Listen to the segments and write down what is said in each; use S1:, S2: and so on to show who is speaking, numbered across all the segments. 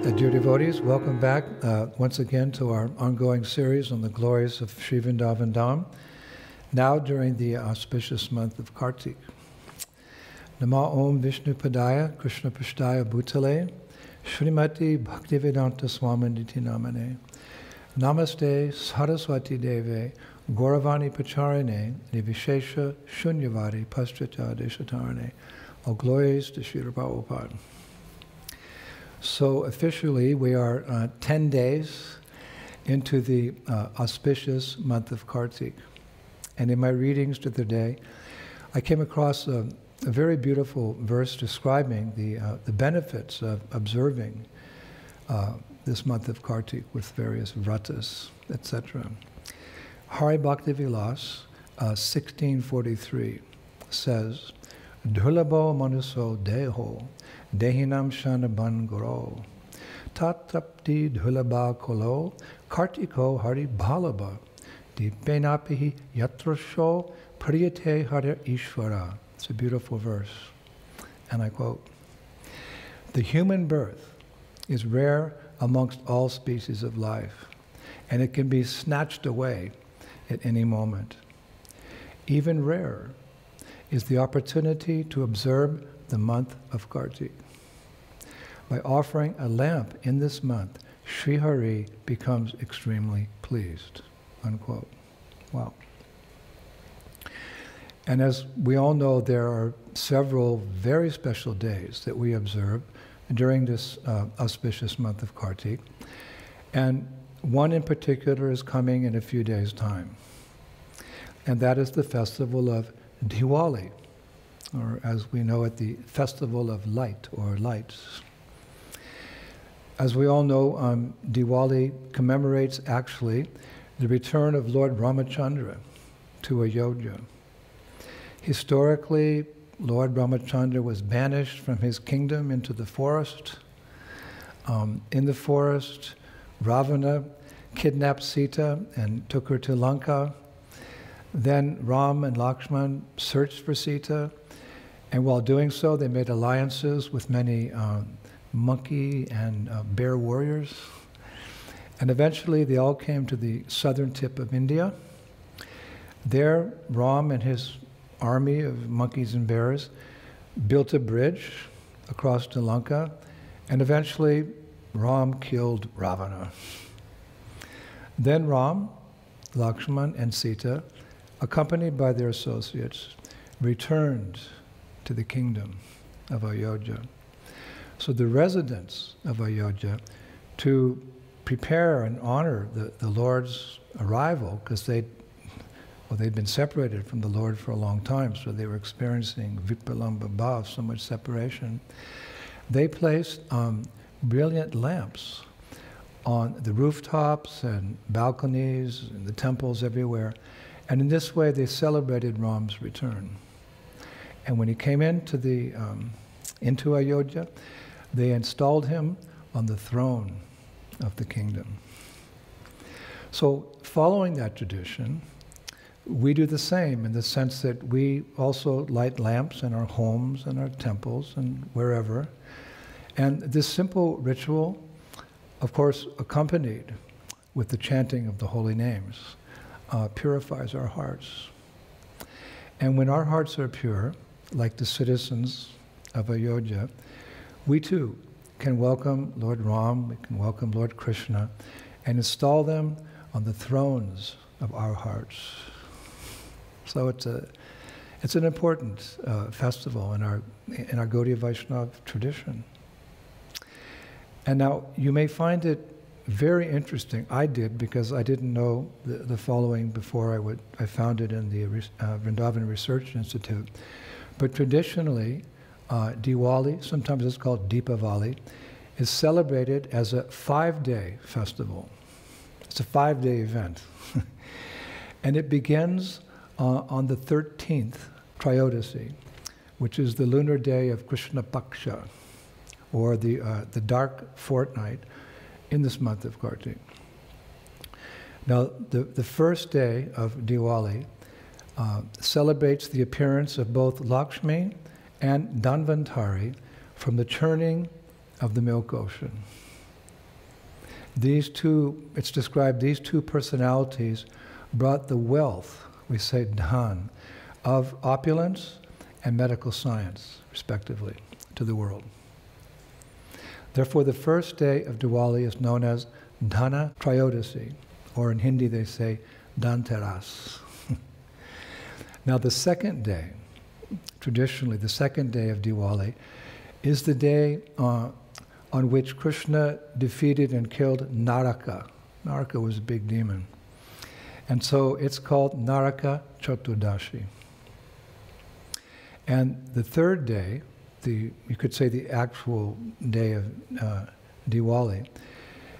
S1: Dear devotees, welcome back once again to our ongoing series on the glories of Sri Vrindavan Dham, now during the auspicious month of Kartik. Nama Om Vishnu Padaya Krishna Pashtaya Bhutale Srimati Bhaktivedanta Swami Niti Namane Namaste Saraswati Deve Gauravani Pacharine Nivishesha Shunyavadi Pastrata Deshatarane. All glories to Srila Prabhupada. So officially, we are 10 days into the auspicious month of Kartik. And in my readings to the day, I came across a very beautiful verse describing the benefits of observing this month of Kartik with various vratas, etc. Hari Bhakti Vilas 1643 says, Dhulabo manuso deho Dehinam Shanaban Goro Tatrapti Dhulaba Kolo Kartiko Hari Bhalaba Dipenapihi Yatrasho Priyate Hare Ishvara. It's a beautiful verse. And I quote, the human birth is rare amongst all species of life, and it can be snatched away at any moment. Even rarer is the opportunity to observe the month of Kartik. By offering a lamp in this month, Sri Hari becomes extremely pleased. Unquote. Wow. And as we all know, there are several very special days that we observe during this auspicious month of Kartik. And one in particular is coming in a few days' time. And that is the festival of Diwali, or as we know it, the Festival of Light, or Lights. As we all know, Diwali commemorates actually the return of Lord Ramachandra to Ayodhya. Historically, Lord Ramachandra was banished from his kingdom into the forest. In the forest, Ravana kidnapped Sita and took her to Lanka. Then Ram and Lakshman searched for Sita, and while doing so, they made alliances with many monkey and bear warriors. And eventually, they all came to the southern tip of India. There, Ram and his army of monkeys and bears built a bridge across to Lanka, and eventually, Ram killed Ravana. Then Ram, Lakshman, and Sita, accompanied by their associates, returned to the kingdom of Ayodhya. So the residents of Ayodhya, to prepare and honor the Lord's arrival, because they'd been separated from the Lord for a long time, so they were experiencing vipalamba bhav, so much separation, they placed brilliant lamps on the rooftops and balconies and the temples everywhere. And in this way, they celebrated Ram's return. And when he came into Ayodhya, they installed him on the throne of the kingdom. So, following that tradition, we do the same in the sense that we also light lamps in our homes and our temples and wherever. And this simple ritual, of course, accompanied with the chanting of the holy names, purifies our hearts. And when our hearts are pure, like the citizens of Ayodhya, we too can welcome Lord Ram, we can welcome Lord Krishna, and install them on the thrones of our hearts. So it's an important festival in our Gaudiya Vaishnava tradition. And now you may find it very interesting. I did, because I didn't know the following before I founded in the Vrindavan Research Institute. But traditionally, Diwali, sometimes it's called Deepavali, is celebrated as a 5-day festival. It's a 5-day event. And it begins on the 13th Trayodasi, which is the lunar day of Krishna Paksha, or the dark fortnight in this month of Kartik. Now, the first day of Diwali celebrates the appearance of both Lakshmi and Dhanvantari from the churning of the milk ocean. it's described, these two personalities brought the wealth, we say dhan, of opulence and medical science, respectively, to the world. Therefore, the first day of Diwali is known as Dhana Trayodasi, or in Hindi they say Dhanteras. Now the second day, traditionally the second day of Diwali, is the day on which Krishna defeated and killed Naraka. Naraka was a big demon. And so it's called Naraka Chaturdashi. And the third day, you could say the actual day of Diwali,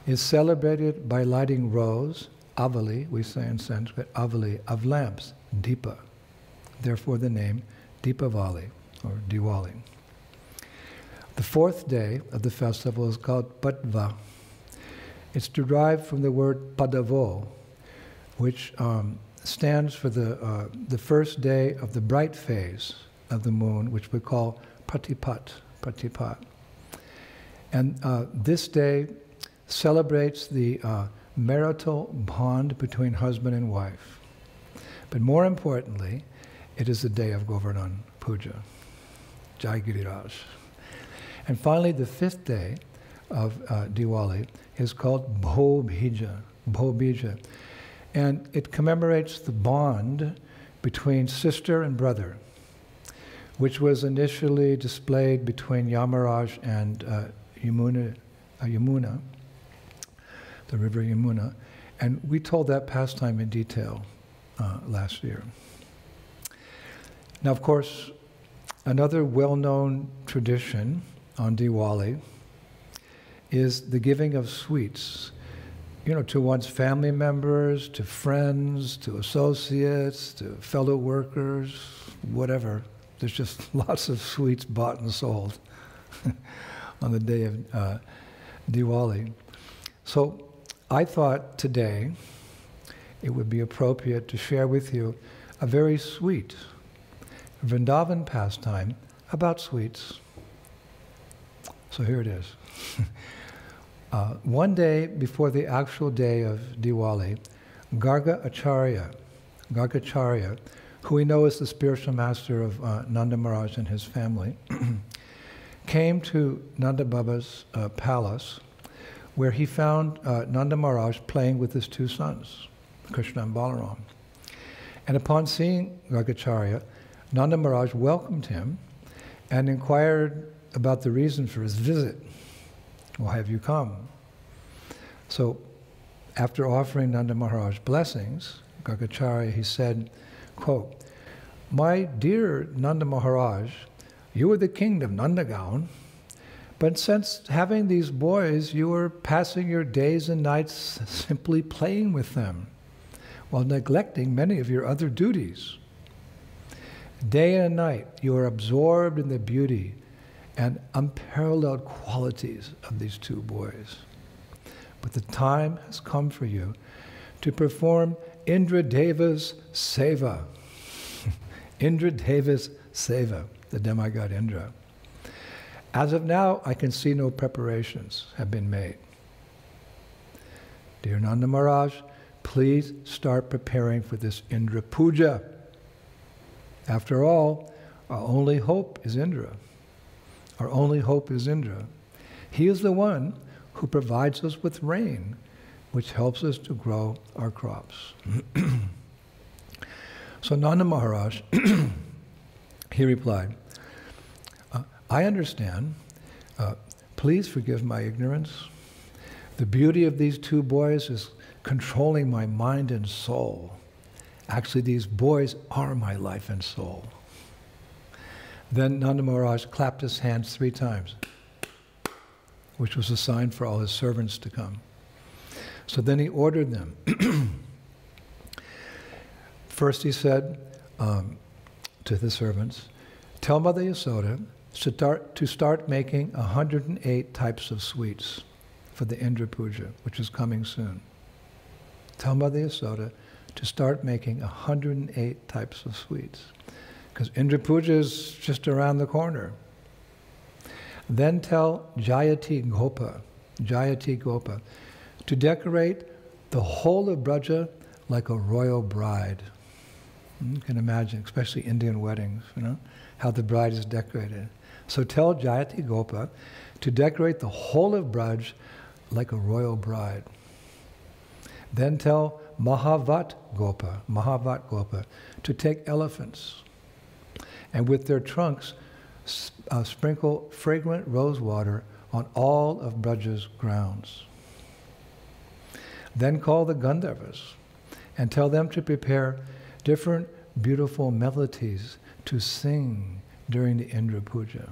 S1: is celebrated by lighting rows, avali, we say in Sanskrit, avali, of lamps, deepa. Therefore the name Deepavali, or Diwali. The fourth day of the festival is called Padva. It's derived from the word padavo, which stands for the first day of the bright phase of the moon, which we call Pratipat. And this day celebrates the marital bond between husband and wife. But more importantly, it is the day of Govardhan Puja, Jai Giriraj. And finally, the fifth day of Diwali is called Bho-Bija. And it commemorates the bond between sister and brother, which was initially displayed between Yamaraj and Yamuna, the river Yamuna. And we told that pastime in detail last year. Now, of course, another well-known tradition on Diwali is the giving of sweets, to one's family members, to friends, to associates, to fellow workers, whatever. There's just lots of sweets bought and sold on the day of Diwali. So I thought today it would be appropriate to share with you a very sweet Vrindavan pastime about sweets. So here it is. One day before the actual day of Diwali, Gargacharya, who we know is the spiritual master of Nanda Maharaj and his family, came to Nanda Baba's palace, where he found Nanda Maharaj playing with his two sons, Krishna and Balaram. And upon seeing Gargacharya, Nanda Maharaj welcomed him and inquired about the reason for his visit. Why have you come? So, after offering Nanda Maharaj blessings, Gargacharya, he said, quote, "My dear Nanda Maharaj, you were the king of Nandagaon, but since having these boys, you were passing your days and nights simply playing with them, while neglecting many of your other duties. Day and night, you are absorbed in the beauty and unparalleled qualities of these two boys. But the time has come for you to perform Indradeva's seva." Indradeva's seva, the demigod Indra. "As of now, I can see no preparations have been made. Dear Nanda Maharaj, please start preparing for this Indra Puja. After all, our only hope is Indra. Our only hope is Indra. He is the one who provides us with rain, which helps us to grow our crops." So Nanda Maharaj, he replied, "I understand. Please forgive my ignorance. The beauty of these two boys is controlling my mind and soul. Actually, these boys are my life and soul." Then Nanda Maharaj clapped his hands 3 times, which was a sign for all his servants to come. So then he ordered them. First he said to the servants, "Tell Mother Yasoda to start making 108 types of sweets for the Indra Puja, which is coming soon. Tell Mother Yasoda to start making 108 types of sweets, because Indra Puja is just around the corner. Then tell Jayati Gopa to decorate the whole of Braja like a royal bride. You can imagine, especially Indian weddings, how the bride is decorated. So tell Jayati Gopa to decorate the whole of Braj like a royal bride. Then tell Mahavat Gopa to take elephants and with their trunks sprinkle fragrant rose water on all of Braja's grounds. Then call the Gandharvas and tell them to prepare different beautiful melodies to sing during the Indra Puja.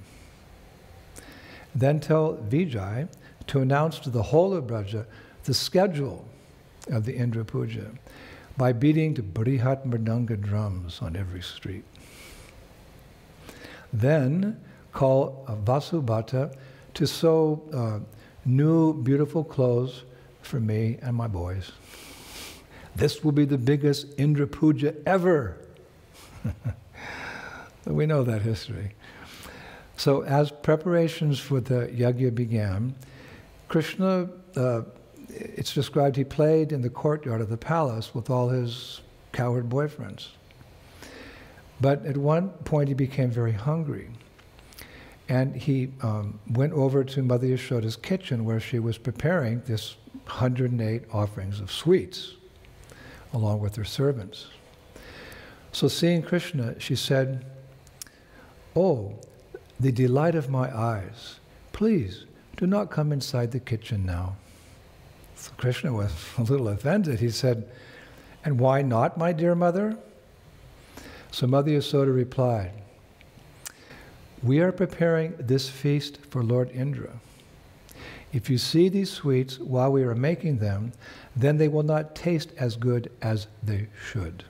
S1: Then tell Vijay to announce to the whole of Braja the schedule of the Indra Puja by beating the Brihat Mridanga drums on every street. Then call Vasubhata to sew new beautiful clothes for me and my boys. This will be the biggest Indra Puja ever. We know that history. So as preparations for the yajna began, Krishna, it's described he played in the courtyard of the palace with all his cowherd boyfriends. But at one point he became very hungry. And he went over to Mother Yashoda's kitchen where she was preparing this 108 offerings of sweets, along with her servants. So seeing Krishna, she said, "Oh, the delight of my eyes, please do not come inside the kitchen now." So Krishna was a little offended. He said, "And why not, my dear mother?" So Mother Yasoda replied, "We are preparing this feast for Lord Indra. If you see these sweets while we are making them, then they will not taste as good as they should."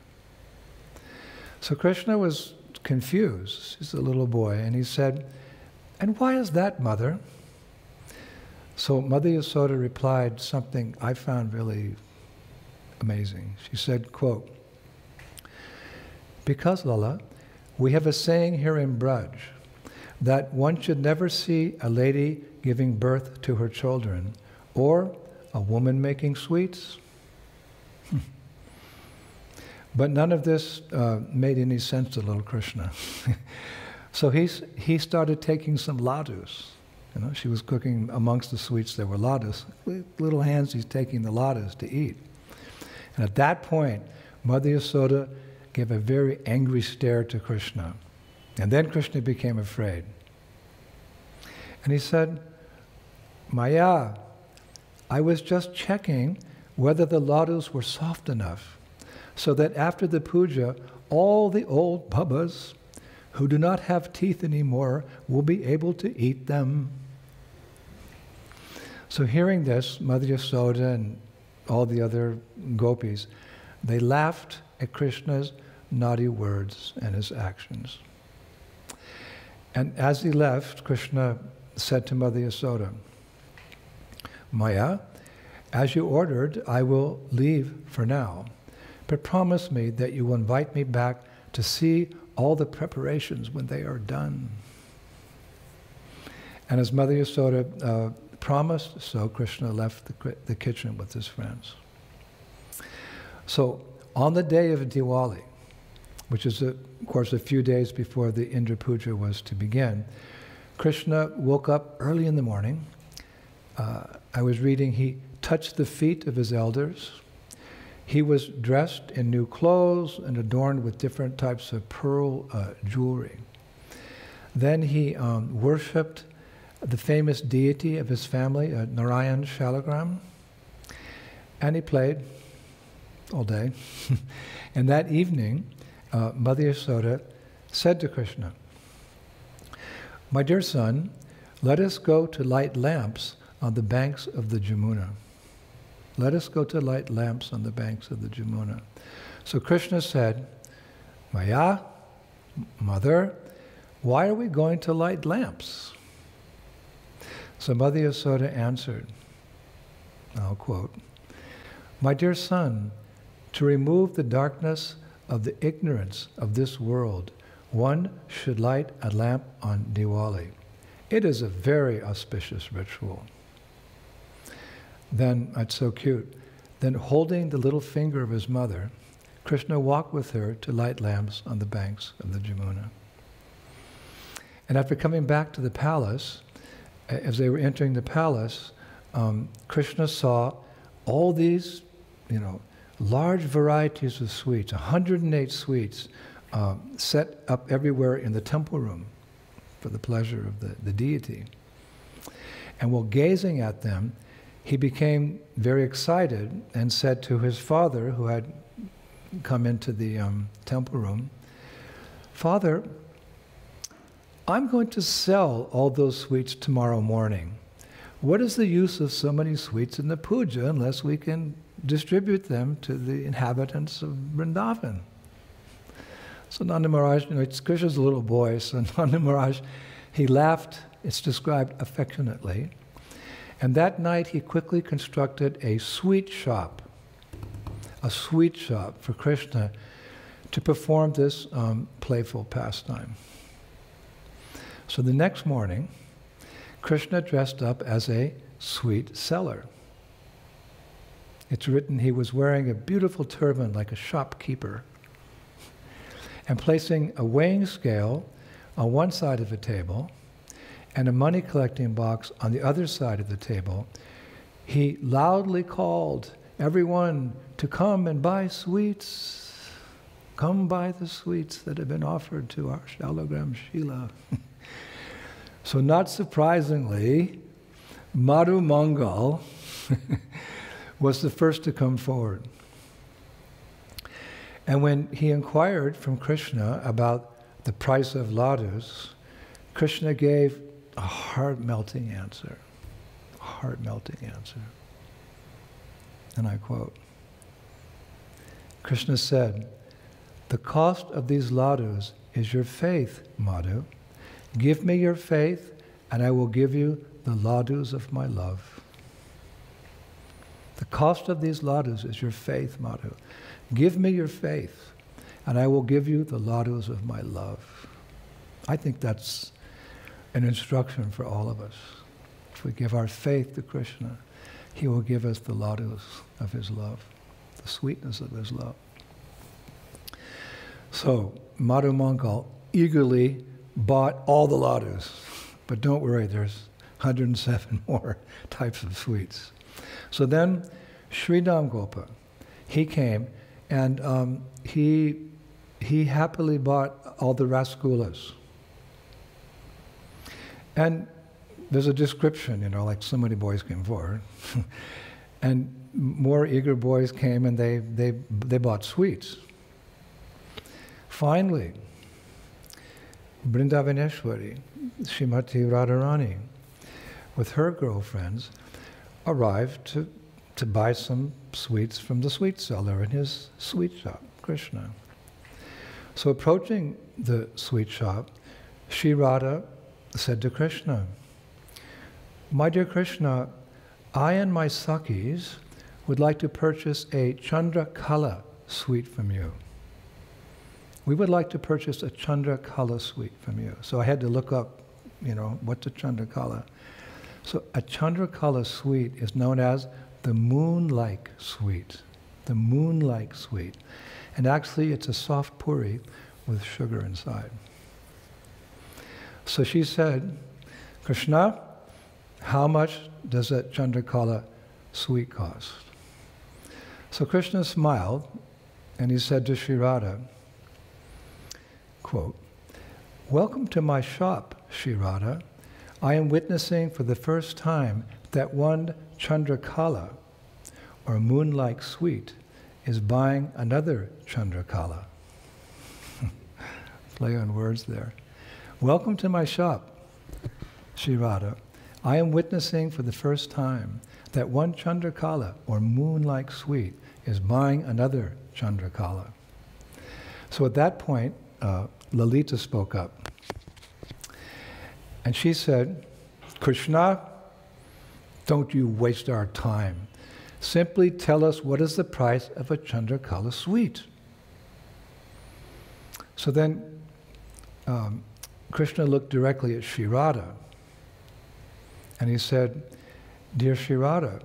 S1: So Krishna was confused. He's a little boy, and he said, "And why is that, Mother?" So Mother Yasoda replied something I found really amazing. She said, quote, "Because, Lala, we have a saying here in Braj that one should never see a lady giving birth to her children or a woman making sweets." But none of this made any sense to little Krishna. So he started taking some ladus. She was cooking amongst the sweets there were ladus. With little hands, he's taking the ladus to eat. And at that point, Mother Yasoda gave a very angry stare to Krishna. And then Krishna became afraid. And he said, "Maya, I was just checking whether the ladus were soft enough so that after the puja, all the old babas who do not have teeth anymore will be able to eat them." So hearing this, Mother Yasoda and all the other gopis, they laughed at Krishna's naughty words and his actions. And as he left, Krishna said to Mother Yasoda, "Maya, as you ordered, I will leave for now. But promise me that you will invite me back to see all the preparations when they are done." And as Mother Yasoda promised, so Krishna left the kitchen with his friends. So on the day of Diwali, which is, of course, a few days before the Indra Puja was to begin, Krishna woke up early in the morning. I was reading, he touched the feet of his elders. He was dressed in new clothes and adorned with different types of pearl jewelry. Then he worshipped the famous deity of his family, Narayan Shalagram, and he played all day. And that evening, Mother Yasoda said to Krishna, "My dear son, let us go to light lamps on the banks of the Jamuna." Let us go to light lamps on the banks of the Jamuna. So Krishna said, "Maya, mother, why are we going to light lamps?" So Mother Yasoda answered, I'll quote, "My dear son, to remove the darkness of the ignorance of this world, one should light a lamp on Diwali. It is a very auspicious ritual." then, it's so cute, then holding the little finger of his mother, Krishna walked with her to light lamps on the banks of the Jamuna. And after coming back to the palace, as they were entering the palace, Krishna saw all these, large varieties of sweets, 108 sweets, set up everywhere in the temple room for the pleasure of the deity. And while gazing at them, he became very excited and said to his father, who had come into the temple room, "Father, I'm going to sell all those sweets tomorrow morning. What is the use of so many sweets in the puja unless we can distribute them to the inhabitants of Vrindavan?" So Nanda Maharaj, Krishna's a little boy, so Nanda Maharaj, he laughed, it's described affectionately. And that night he quickly constructed a sweet shop for Krishna to perform this playful pastime. So the next morning, Krishna dressed up as a sweet seller. It's written he was wearing a beautiful turban like a shopkeeper, and placing a weighing scale on one side of the table and a money collecting box on the other side of the table, he loudly called everyone to come and buy sweets. Come buy the sweets that have been offered to our Shalagram Shila. So not surprisingly, Madhu Mangal was the first to come forward. And when he inquired from Krishna about the price of ladus, Krishna gave a heart-melting answer. A heart-melting answer. And I quote, Krishna said, "The cost of these ladus is your faith, Madhu. Give me your faith, and I will give you the ladus of my love." The cost of these ladus is your faith, Madhu. Give me your faith, and I will give you the ladus of my love. I think that's an instruction for all of us. If we give our faith to Krishna, he will give us the ladus of his love, the sweetness of his love. So Madhu Mangal eagerly bought all the ladus, but don't worry, there's 107 more types of sweets. So then Sridham Gopa, he came, and he happily bought all the rasgullas. And there's a description, like so many boys came forward, and more eager boys came, and they bought sweets. Finally, Vrindavaneshwari, Srimati Radharani, with her girlfriends, arrived to buy some sweets from the sweet seller in his sweet shop, Krishna. So approaching the sweet shop, Sri Radha said to Krishna, "My dear Krishna, I and my Sakhis would like to purchase a Chandrakala sweet from you. We would like to purchase a Chandrakala sweet from you." So I had to look up, what's a Chandrakala. So a Chandrakala sweet is known as the moon-like sweet. The moon-like sweet. And actually it's a soft puri with sugar inside. So she said, "Krishna, how much does that Chandrakala sweet cost?" So Krishna smiled and he said to Sri Radha, quote, "Welcome to my shop, Sri Radha. I am witnessing for the first time that one Chandrakala, or moon-like sweet, is buying another Chandrakala." Play on words there. "Welcome to my shop, Sri Radha. I am witnessing for the first time that one Chandrakala, or moon-like sweet, is buying another Chandrakala." So at that point, Lalita spoke up. And she said, "Krishna, don't you waste our time. Simply tell us what is the price of a Chandrakala sweet." So then Krishna looked directly at Sri Radha and he said, "Dear Sri Radha,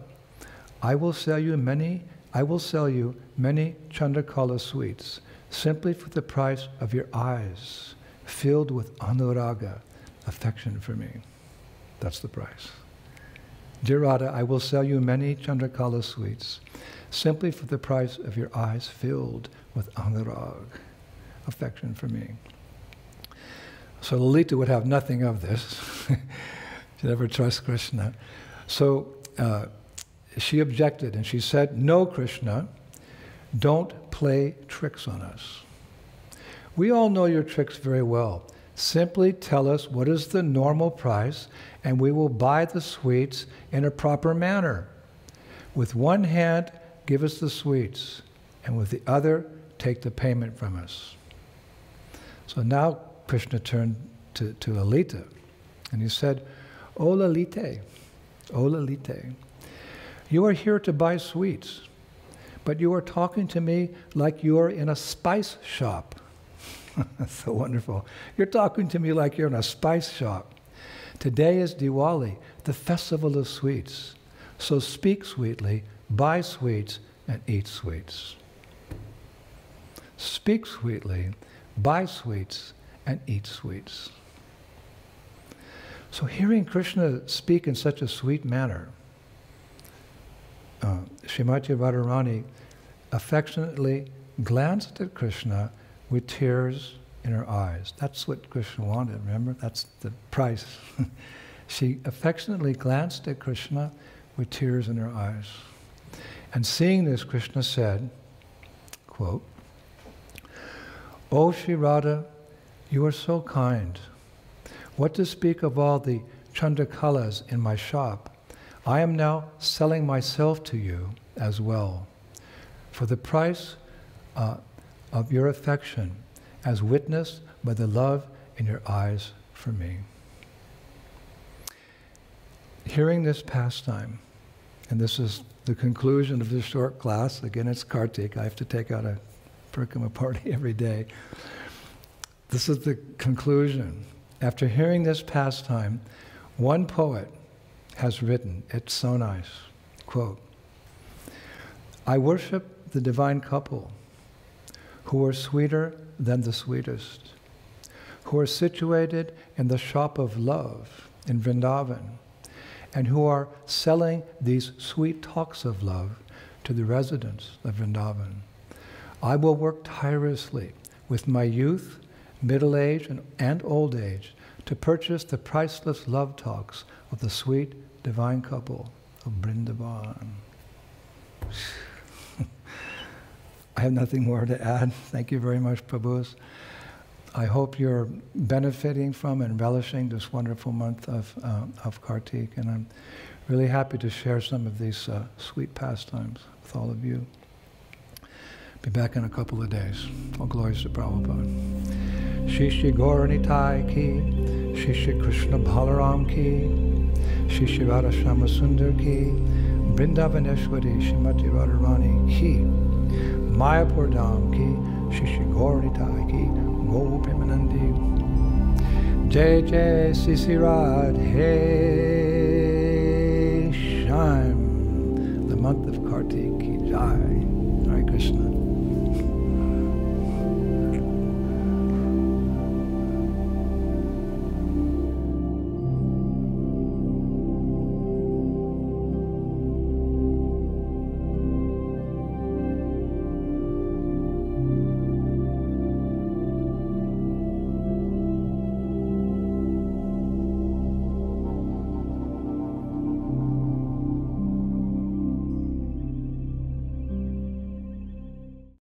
S1: I will sell you many Chandrakala sweets, simply for the price of your eyes, filled with anuraga, affection for me. That's the price. Dear Radha, I will sell you many Chandrakala sweets, simply for the price of your eyes filled with anurag, affection for me. So Lalita would have nothing of this. She never trusts Krishna. So she objected and she said, no, Krishna, don't play tricks on us. We all know your tricks very well. Simply tell us what is the normal price and we will buy the sweets in a proper manner. With one hand, give us the sweets, and with the other, take the payment from us. So now Krishna turned to Lalita, and he said, O Lalite, you are here to buy sweets, but you are talking to me like you are in a spice shop. That's so wonderful. You're talking to me like you're in a spice shop. Today is Diwali, the festival of sweets. So speak sweetly, buy sweets, and eat sweets. Speak sweetly, buy sweets, and eat sweets. So hearing Krishna speak in such a sweet manner, Srimati Radharani affectionately glanced at Krishna with tears in her eyes. That's what Krishna wanted, remember? That's the price. She affectionately glanced at Krishna with tears in her eyes. And seeing this, Krishna said, quote, O Sri Radha, you are so kind. What to speak of all the Chandakalas in my shop, I am now selling myself to you as well, for the price of your affection, as witnessed by the love in your eyes for me. Hearing this pastime, and this is the conclusion of this short class, again it's Kartik, I have to take out a Parikrama party every day. This is the conclusion. After hearing this pastime, one poet has written, it's so nice, quote, I worship the divine couple who are sweeter than the sweetest, who are situated in the shop of love in Vrindavan, and who are selling these sweet talks of love to the residents of Vrindavan. I will work tirelessly with my youth, middle age, and old age to purchase the priceless love talks of the sweet divine couple of Vrindavan. I have nothing more to add. Thank you very much, Prabhus. I hope you're benefiting from and relishing this wonderful month of Kartik, and I'm really happy to share some of these sweet pastimes with all of you. Be back in a couple of days. All glories to Prabhupada. Shri Shri Gauranitai ki, Shri Shri Krishna Balaram ki, Shri Shri Radha Shama Sundar ki, Vrindavaneshwari Srimati Radharani ki, Mayapur Dham ki, Shri Shri Gauranitai ki, Gopimanandi. Jai Jai Sisi Radhe Shyam. The month of Kartik ki Jai. Hare Krishna.